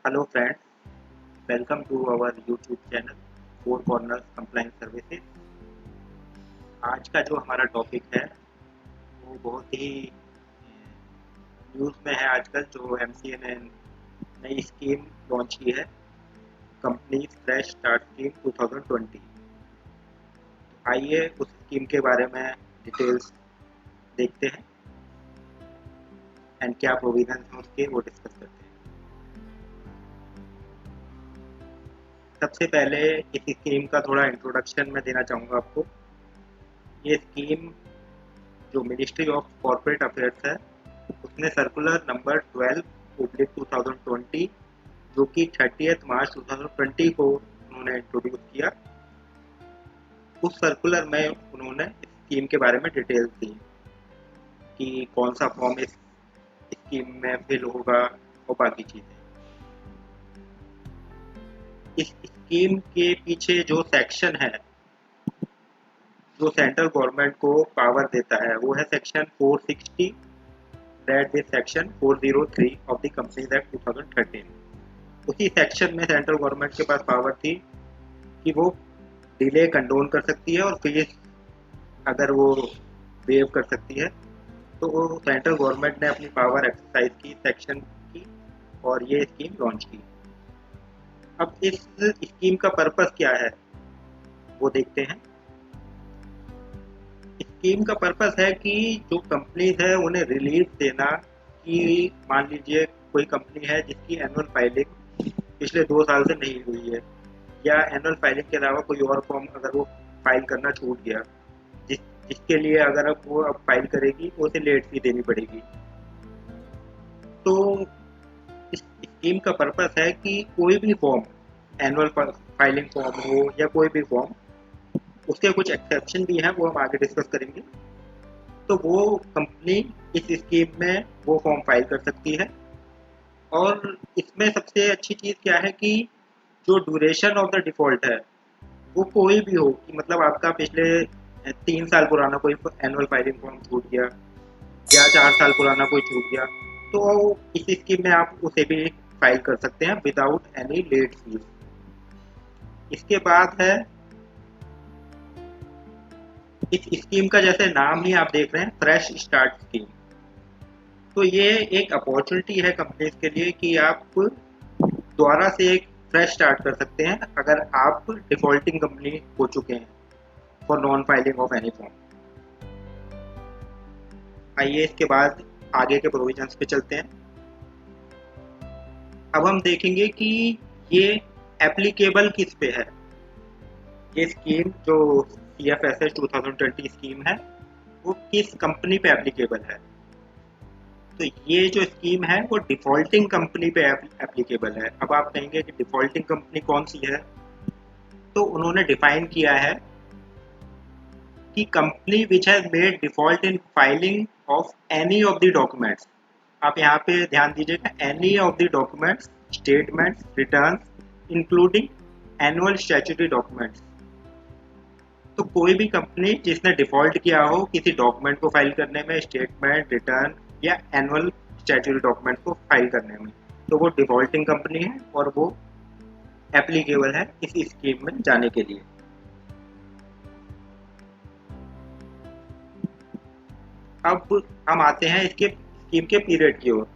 Hello friends, welcome to our YouTube channel Four Corners Compliance Services। आज का जो हमारा टॉपिक है वो बहुत ही न्यूज़ में है आजकल। जो एमसीए ने नई स्कीम लॉन्च की है, कंपनी फ्रेश स्टार्ट स्कीम 2020। आइए उस स्कीम के बारे में डिटेल्स देखते हैं एंड क्या प्रोविजन हैं उसके वो डिस्कस करते हैं। सबसे पहले इस स्कीम का थोड़ा इंट्रोडक्शन मैं देना चाहूँगा आपको। ये स्कीम जो मिनिस्ट्री ऑफ कॉर्पोरेट अफेयर्स है उसने सर्कुलर नंबर 12/2020 जो कि 30 मार्च 2020 को उन्होंने इंट्रोड्यूस किया। उस सर्कुलर में उन्होंने स्कीम के बारे में डिटेल्स दी कि कौन सा फॉर्म इस स्कीम में फिल होगा और बाकी चीज़ें। इस स्कीम के पीछे जो सेक्शन है जो सेंट्रल गवर्नमेंट को पावर देता है वो है section 460 that is section 403 of the companies act 2013। उसी सेक्शन में सेंट्रल गवर्नमेंट के पास पावर थी कि वो डिले कंडोन कर सकती है और फीस अगर वो वेव कर सकती है। तो वो सेंट्रल गवर्नमेंट ने अपनी पावर एक्सरसाइज की सेक्शन की और ये स्कीम लॉन्च की। अब इस स्कीम का पर्पस क्या है वो देखते हैं। स्कीम का पर्पस है कि जो कंपनीज है उन्हें रिलीफ देना कि मान लीजिए कोई कंपनी है जिसकी एनुअल फाइलिंग पिछले 2 साल से नहीं हुई है या एनुअल फाइलिंग के अलावा कोई और फॉर्म अगर वो फाइल करना छूट गया, जिसके लिए अगर अब वो अब फाइल करेगी तो उसे लेट फी देनी पड़ेगी। तो इस स्कीम का पर्पस है कि कोई भी फॉर्म, एनुअल फाइलिंग फॉर्म हो या कोई भी फॉर्म, उसके कुछ एक्सेप्शन भी हैं वो हम आगे डिस्कस करेंगे। तो वो कंपनी इस स्कीम में वो फॉर्म फाइल कर सकती है। और इसमें सबसे अच्छी चीज़ क्या है कि जो ड्यूरेशन ऑफ द डिफ़ॉल्ट है वो कोई भी हो, कि मतलब आपका पिछले 3 साल पुराना कोई एनुअल फाइलिंग फॉर्म छूट गया या 4 साल पुराना कोई छूट गया, तो इस स्कीम में आप उसे भी फाइल कर सकते हैं विदाउट एनी लेट फीस। इसके बाद है इस स्कीम का, जैसे नाम ही आप देख रहे हैं, फ्रेश स्टार्ट स्कीम। तो ये एक अपॉर्चुनिटी है कंपनीज के लिए कि आप दोबारा से एक फ्रेश स्टार्ट कर सकते हैं अगर आप डिफॉल्टिंग कंपनी हो चुके हैं for non filing of any form. आइए इसके बाद आगे के प्रोविजंस पे चलते हैं। अब हम देखेंगे कि ये एप्लीकेबल किस पे है। ये स्कीम जो CFSS 2020 स्कीम है वो किस कंपनी पे एप्लीकेबल है। तो ये जो स्कीम है वो डिफॉल्टिंग कंपनी पे एप्लीकेबल है। अब आप कहेंगे कि डिफॉल्टिंग कंपनी कौन सी है, तो उन्होंने डिफाइन किया है कि company which has made default in filing of any of the documents. आप यहाँ पे ध्यान दीजिएगा, any of the documents, statements, returns including annual statutory documents. तो कोई भी कंपनी जिसने डिफॉल्ट किया हो किसी डॉक्यूमेंट को फाइल करने में, स्टेटमेंट, रिटर्न या एनुअल स्टैट्यूटरी डॉक्यूमेंट को फाइल करने में, तो वो डिफॉल्टिंग कंपनी है और वो एप्लीकेबल है इस स्कीम में जाने के लिए। अब हम आते हैं इसके स्कीम के पीरियड की ओर।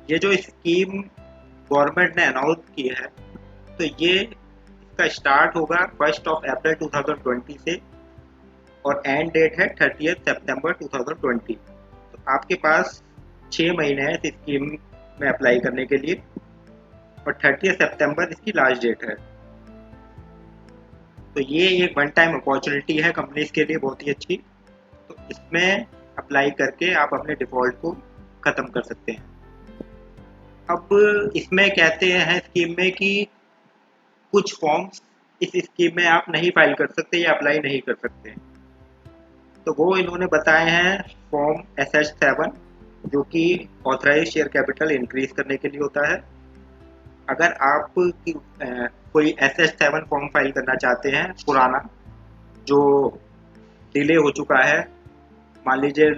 ये जो स्कीम गवर्नमेंट ने अनाउंस की है, तो ये इसका स्टार्ट होगा 1 अप्रैल 2020 से और एंड डेट है 30 सितंबर 2020। तो आपके पास 6 महीने हैं इस स्कीम में अप्लाई करने के लिए और 30 सितंबर इसकी लास्ट डेट है। तो ये एक वन टाइम अपॉर्चुनिटी है कंपनीज के लिए, बहुत ही अच्छी। तो इसमें अप्लाई करके आप अपने डिफ़ॉल्ट को ख़त्म कर सकते हैं। अब इसमें कहते हैं स्कीम में कि कुछ फॉर्म्स इस स्कीम में आप नहीं फाइल कर सकते या अप्लाई नहीं कर सकते। तो वो इन्होंने बताए हैं फॉर्म SH7 जो कि ऑथराइज शेयर कैपिटल इंक्रीज करने के लिए होता है। अगर आप कोई SH7 फॉर्म फाइल करना चाहते हैं पुराना जो डिले हो चुका है, मान लीजिए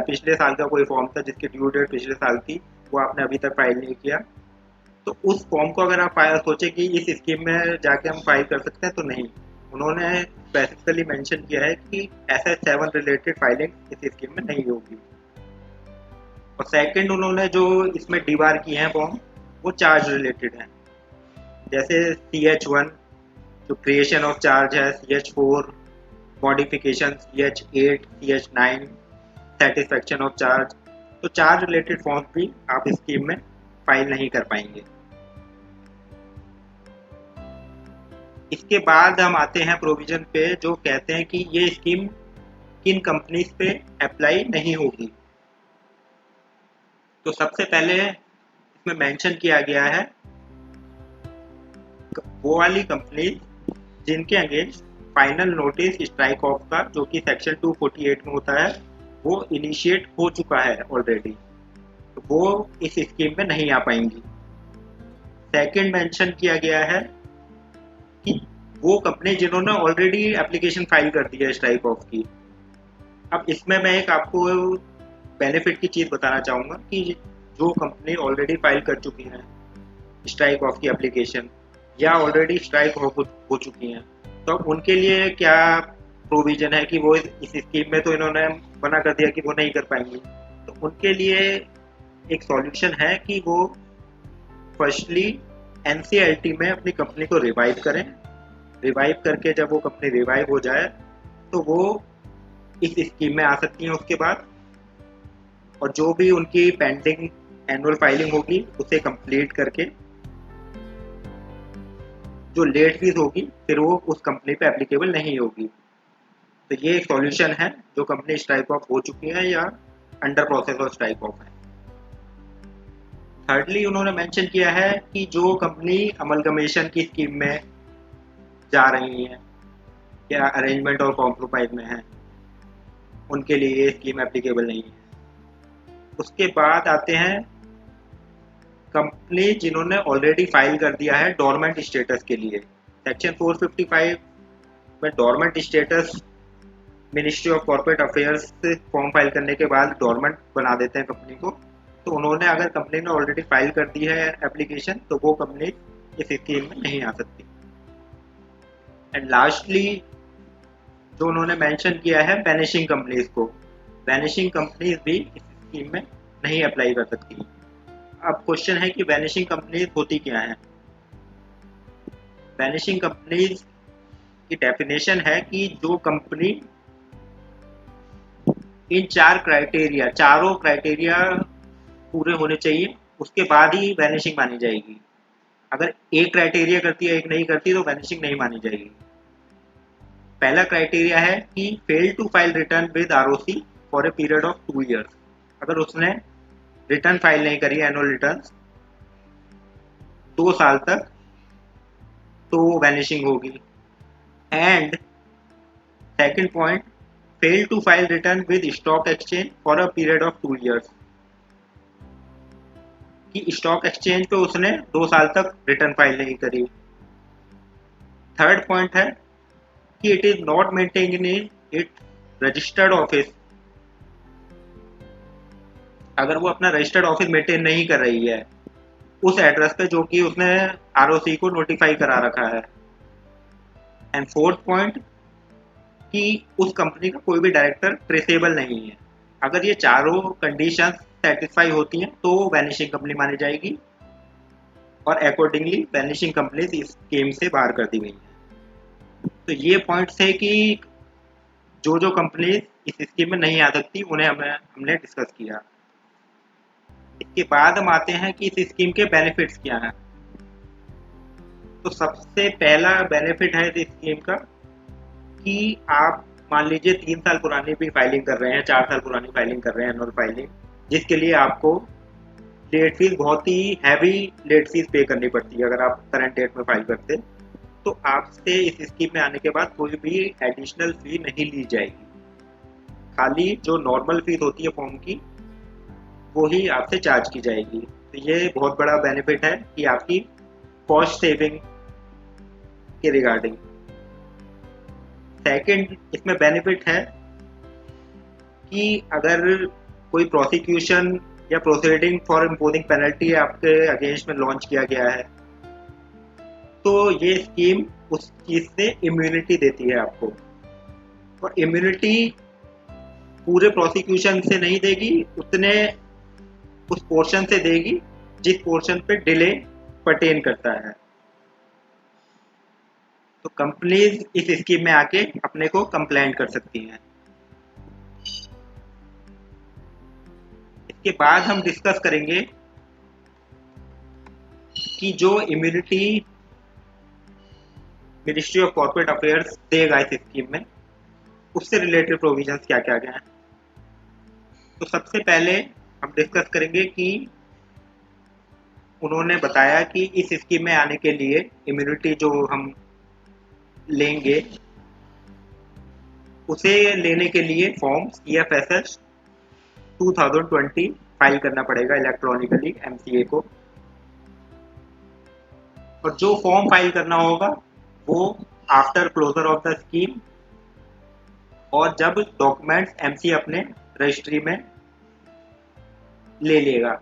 पिछले साल का कोई फॉर्म था जिसकी ड्यू डेट पिछले साल थी, वो आपने अभी तक फाइल नहीं किया, तो उस फॉर्म को अगर आप सोचे कि इस स्कीम में जाके हम फाइल कर सकते हैं, तो नहीं। उन्होंने स्पेसिफिकली मेंशन किया है कि ऐसा 7 रिलेटेड फाइलिंग इस स्कीम में नहीं होगी। और सेकंड उन्होंने जो इसमें डीबार किए हैं फॉर्म, वो चार्ज रिलेटेड हैं। जैसे CH1 जो क्रिएशन ऑफ चार्ज है, CH4 modification, CH8 CH9 satisfaction of charge. तो चार्ज रिलेटेड फॉर्म भी आप इस स्कीम में फाइल नहीं कर पाएंगे। इसके बाद हम आते हैं प्रोविजन पे जो कहते हैं कि ये स्कीम किन कंपनीज पे अप्लाई नहीं होगी। तो सबसे पहले इसमें मेंशन किया गया है वो वाली कंपनी जिनके against final notice strike off का, जो कि सेक्शन 248 में होता है, वो इनिशिएट हो चुका है ऑलरेडी, तो वो इस स्कीम में नहीं आ पाएंगी। सेकंड मेंशन किया गया है कि वो कंपनी जिन्होंने ऑलरेडी एप्लीकेशन फाइल कर दी है स्ट्राइक ऑफ की। अब इसमें मैं एक आपको बेनिफिट की चीज़ बताना चाहूँगा कि जो कंपनी ऑलरेडी फाइल कर चुकी है स्ट्राइक ऑफ की एप्लीकेशन, या ऑलरेडी स्ट्राइक हो चुकी हैं, तो उनके लिए क्या प्रोविजन है कि वो इस स्कीम में, तो इन्होंने मना कर दिया कि वो नहीं कर पाएंगी। तो उनके लिए एक सॉल्यूशन है कि वो फर्स्टली NCLT में अपनी कंपनी को रिवाइव करें। रिवाइव करके जब वो कंपनी रिवाइव हो जाए तो वो इस स्कीम में आ सकती हैं उसके बाद, और जो भी उनकी पेंडिंग एनुअल फाइलिंग होगी उसे कंप्लीट करके जो लेट फीस होगी फिर वो उस कंपनी पे एप्लीकेबल नहीं होगी। तो ये एक सॉल्यूशन है जो कंपनी स्ट्राइक ऑफ हो चुकी है या under process of strike off है। थर्डली उन्होंने मेंशन किया है कि जो कंपनी अमलगमेशन की स्कीम में जा रही है या अरेंजमेंट और कॉम्प्रोमाइज में है, उनके लिए ये स्कीम एप्लीकेबल नहीं है। उसके बाद आते हैं कंपनी जिन्होंने ऑलरेडी फाइल कर दिया है डोरमेंट स्टेटस के लिए। सेक्शन 455 में dormant status ministry of corporate affairs से फॉर्म फाइल करने के बाद डोरमेंट बना देते हैं कंपनी को। तो उन्होंने अगर कंपनी ने ऑलरेडी फाइल कर दी है एप्लीकेशन, तो वो कंपनी इस स्कीम में नहीं आ सकती। एंड लास्टली जो उन्होंने मेंशन किया है वैनिशिंग कंपनीज को, वैनिशिंग कंपनीज भी इस स्कीम में नहीं अप्लाई कर सकती। अब क्वेश्चन है कि वैनिशिंग कंपनीज होती क्या है। वैनिशिंग कंपनीज की डेफिनेशन है कि जो कंपनी इन चारों क्राइटेरिया पूरे होने चाहिए, उसके बाद ही वैनिशिंग मानी जाएगी। अगर एक क्राइटेरिया करती है एक नहीं करती तो वैनिशिंग नहीं मानी जाएगी। पहला क्राइटेरिया है कि fail to file return with ROC for a period of 2 years। अगर उसने रिटर्न फाइल नहीं करी एनुअल रिटर्न 2 साल तक, तो वैनिशिंग होगी। And second point, fail to file return with stock exchange for a period of 2 years, कि stock exchange पे उसने 2 साल तक रिटर्न फाइल नहीं करी। थर्ड पॉइंट है कि it is not maintain in it registered office. अगर वो अपना रजिस्टर्ड ऑफिस मेंटेन नहीं कर रही है उस एड्रेस पे जो कि उसने ROC को नोटिफाई करा रखा है। एंड फोर्थ पॉइंट कि उस कंपनी का कोई भी डायरेक्टर ट्रेसेबल नहीं है। अगर ये चारों कंडीशंस सेटिस्फाई होती हैं तो वैनिशिंग कंपनी मानी जाएगी, और अकॉर्डिंगली वैनिशिंग कंपनी इस स्कीम से बाहर कर दी गई है। तो ये पॉइंट्स है कि जो कंपनी इस स्कीम में नहीं आ सकती उन्हें हमने डिस्कस किया। इसके बाद हम आते हैं कि इस स्कीम के बेनिफिट्स क्या हैं। तो सबसे पहला बेनिफिट है इस स्कीम का कि आप मान लीजिए 3 साल पुरानी भी फाइलिंग कर रहे हैं, 4 साल पुरानी फाइलिंग कर रहे हैं एनुअल फाइलिंग, जिसके लिए आपको लेट फीस, बहुत ही हैवी लेट फीस पे करनी पड़ती है अगर आप करंट डेट में फाइल करते, तो आपसे इस स्कीम में आने के बाद कोई भी एडिशनल फी नहीं ली जाएगी। खाली जो नॉर्मल फीस होती है फॉर्म की वो ही आपसे चार्ज की जाएगी। तो ये बहुत बड़ा बेनिफिट है कि आपकी कॉस्ट सेविंग के रिगार्डिंग। सेकंड इसमें बेनिफिट है कि अगर कोई प्रोसिक्यूशन या प्रोसीडिंग फॉर इम्पोजिंग पेनल्टी आपके अगेंस्ट में लॉन्च किया गया है, तो ये स्कीम उस चीज से इम्यूनिटी देती है आपको। और इम्यूनिटी पूरे प्रोसिक्यूशन से नहीं देगी, उतने उस पोर्शन से देगी जिस पोर्शन पे डिले पर्टेन करता है। तो कंपनीज इस स्कीम में आके अपने को कंप्लेंट कर सकती हैं। इसके बाद हम डिस्कस करेंगे कि जो immunity ministry of corporate affairs देगा इस स्कीम में, उससे रिलेटेड प्रोविजंस क्या क्या हैं। तो सबसे पहले हम डिस्कस करेंगे कि उन्होंने बताया कि इस स्कीम में आने के लिए इम्यूनिटी जो हम लेंगे, उसे लेने के लिए फॉर्म CFSS 2020 फाइल करना पड़ेगा इलेक्ट्रॉनिकली MCA को। और जो फॉर्म फाइल करना होगा वो after closure of the scheme, और जब डॉक्यूमेंट्स MCA अपने रजिस्ट्री में ले लेगा।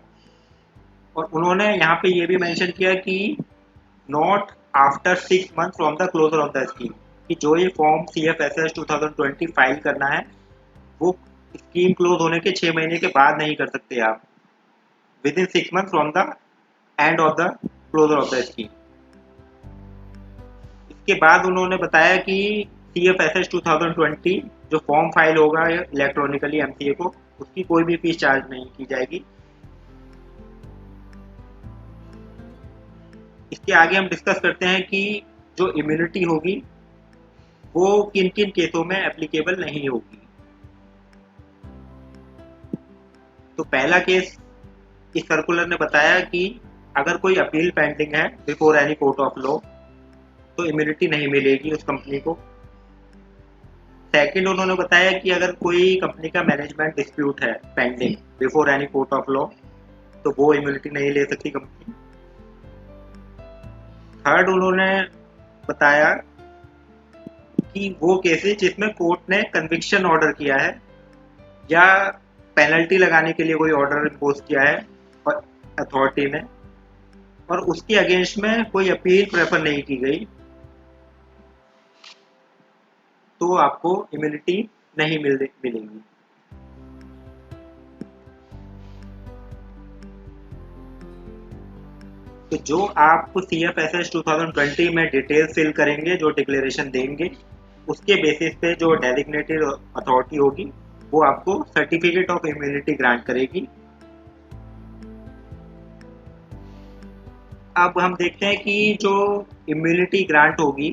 और उन्होंने यहाँ पे ये भी मेंशन किया कि not after 6 month from the closure of the scheme, कि जो ये फॉर्म CFSS 2020 फाइल करना है वो स्कीम क्लोज होने के 6 महीने के बाद नहीं कर सकते आप, within 6 month from the end of the closure of the scheme. इसके बाद उन्होंने बताया कि CFSS 2020 जो फॉर्म फाइल होगा इलेक्ट्रॉनिकली MCA को, उसकी कोई भी फीस चार्ज नहीं की जाएगी। इसके आगे हम डिस्कस करते हैं कि जो इम्यूनिटी होगी वो किन किन केसों में एप्लीकेबल नहीं होगी। तो पहला केस इस सर्कुलर ने बताया कि अगर कोई अपील पेंडिंग है before any court of law, तो इम्यूनिटी नहीं मिलेगी उस कंपनी को। सेकंड, उन्होंने बताया कि अगर कोई कंपनी का मैनेजमेंट डिस्प्यूट है pending before any court of law, तो वो इम्यूनिटी नहीं ले सकती कंपनी। थर्ड, उन्होंने बताया कि वो केसेस जिसमें कोर्ट ने कन्विक्शन ऑर्डर किया है या पेनल्टी लगाने के लिए कोई ऑर्डर इम्पोज किया है और अथॉरिटी ने, और उसके अगेंस्ट में कोई अपील प्रेफर नहीं की गई, तो आपको इम्यूनिटी नहीं मिलेगी। तो जो आप CFSS 2020 में डिटेल फिल करेंगे, जो डिक्लेरेशन देंगे, उसके बेसिस पे जो डेजिग्नेटेड अथॉरिटी होगी वो आपको सर्टिफिकेट ऑफ इम्यूनिटी ग्रांट करेगी। अब हम देखते हैं कि जो इम्यूनिटी ग्रांट होगी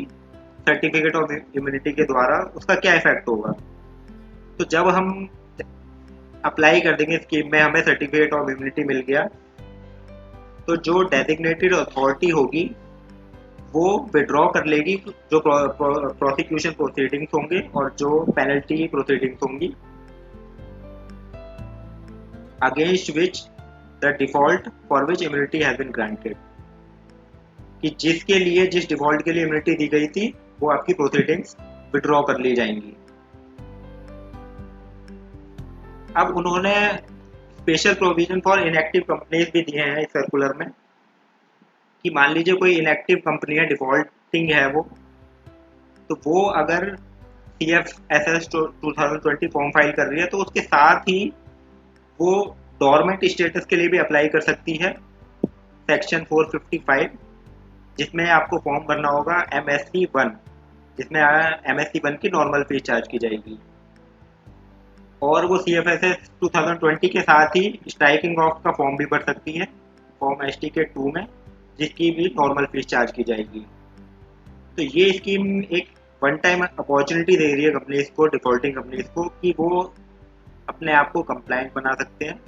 सर्टिफिकेट ऑफ इम्यूनिटी के द्वारा, उसका क्या इफेक्ट होगा। तो जब हम अप्लाई कर देंगे स्कीम में, हमें सर्टिफिकेट ऑफ इम्यूनिटी मिल गया, तो जो डेजिग्नेटेड अथॉरिटी होगी वो विड्रॉ कर लेगी जो प्रोसिक्यूशन प्रोसीडिंग्स होंगे और जो पेनल्टी प्रोसीडिंग्स होंगी, against which the default for which immunity has been granted, कि जिसके लिए, जिस डिफॉल्ट के लिए इम्यूनिटी दी गई थी, वो आपकी प्रोसीडिंग्स विड्रॉ कर ली जाएंगी। अब उन्होंने special provision for inactive companies भी दिए हैं इस सर्कुलर में, कि मान लीजिए कोई इनएक्टिव कंपनी है, डिफॉल्टिंग है वो, तो वो अगर CFSS 2020 फॉर्म फाइल कर रही है तो उसके साथ ही वो डोरमेंट स्टेटस के लिए भी अप्लाई कर सकती है, सेक्शन 455, जिसमें आपको फॉर्म भरना होगा MSc 1, जिसमें MSc 1 की नॉर्मल फीस चार्ज की जाएगी। और वो CFSS 2020 के साथ ही स्ट्राइकिंग ऑफ का फॉर्म भी भर सकती है, फॉर्म STK 2 में, जिसकी भी नॉर्मल फीस चार्ज की जाएगी। तो ये स्कीम एक वन टाइम अपॉर्चुनिटी दे रही है कंपनीज को, डिफॉल्टिंग कंपनीज को, कि वो अपने आप को कंप्लायंट बना सकते हैं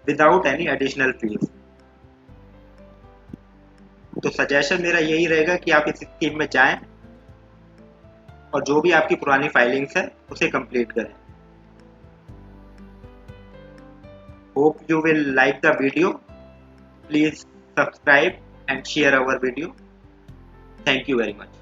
विदाउट एनी एडिशनल फीस। तो सजेशन मेरा यही रहेगा कि आप इस स्कीम में जाएं और जो भी आपकी पुरानी फाइलिंग्स है उसे कंप्लीट करें। Hope you will like the video. Please subscribe and share our video. Thank you very much.